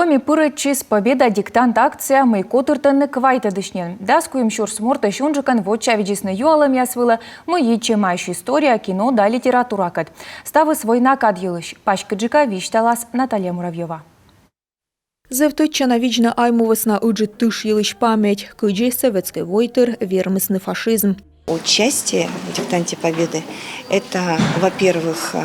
Коми пырычис победа диктант акция мой котыртанны квайтадышнен. Даскуем шурс морта шунжикан вотча виджисны юалам ясвыла мой чемающая история, кино да литература кад. Ставы свой накад елыш. Пачка джика вишталас Наталья Муравьева. Зевточана вічна аймовесна уджи тыш елыш память, кыджей советской войтыр, вермысный фашизм. Участие в диктанте победы – это, во-первых,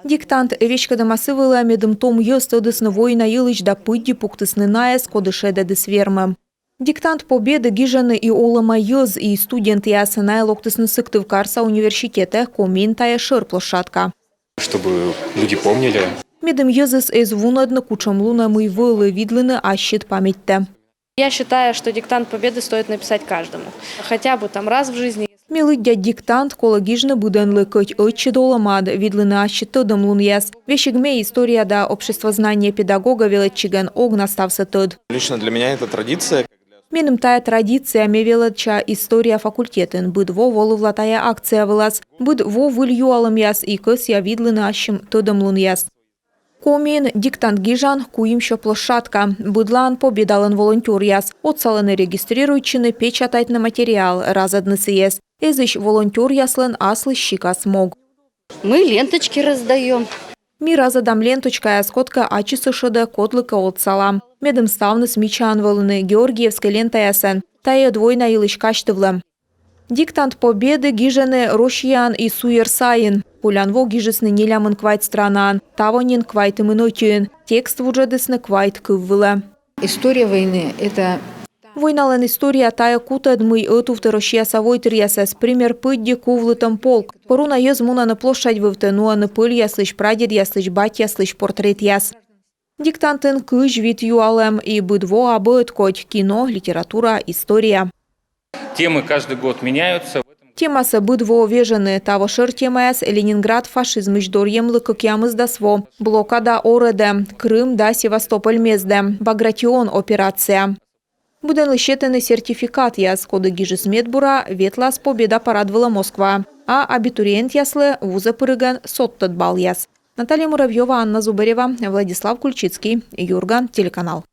Диктант вечкада масывыла медым том ёстодысны война елыш да пыдди пуктысны наэс кодышеда дысвермы. Диктант победы гижаны и олама ёз и студент ясына локтысны сыктыв карса университета комин тая шыр площадка. Чтобы люди помнили. Медым ёзыс эз вунадны кучам луна мы вылы видлыны ащит память-те. Я считаю, что диктант победы стоит написать каждому. Хотя бы там раз в жизни. Милыдя диктант колагижны буденлы кыть отчи доламад, видлыны ащит тодым лун яс. Вещигме история да общество знания педагога велетчиген ог настався тод. Лично для меня это традиция. Меным тая традиция мевелача история факультетен. Быд во волывла тая акция вылаз. Быд во вылью алым яс и кыс я видлыны ащим тодым лун яс. Комин диктант гижан куимщо площадка. Быдлан победалын волонтер яс. Отсалыны регистрируйчины печатать на материал разадны сиес. Эзыш волонтер яслын аслы щика смог. Мы ленточки раздаем. Ми разадам ленточка яскотка ачысы шыды котлыка отсала. Медым ставны смичан вылыны Георгиевской лента ясен. Тая двойна илыш каштывлы. Диктант победы гижаны Рошиян и Суерсайын. Пулянво гижесны нелямын квайт странан. Таванин квайтым инотюн. Текст вуджадысны квайт кыввылы. История войны – это... Войналын история тая кутад мы отувты Рошия савойтыр ясас. Пример пыдди кувлытым полк. Поруна ез мунаны площадь вывты, нуаны пыль яслыш прадед яслыш бать яслыш портрет яс. Диктантын кыж вид юалем и быдво абыт коть кино, литература, история. Темы каждый год меняются. Темасы быдво вежены. Таво шыр темаяс Ленинград фашизм иждорьем лыкыкямыз дасво. Блокада ореде. Крым да Севастополь мезде. Багратион операция. Буден лыщетыны сертификат яс коды гижес медбура ветлас победа порадовала Москва. А абитуриент яслы вуза пырыган соттат бал яс. Наталья Муравьева, Анна Зубарева, Владислав Кульчицкий, Юрган, телеканал.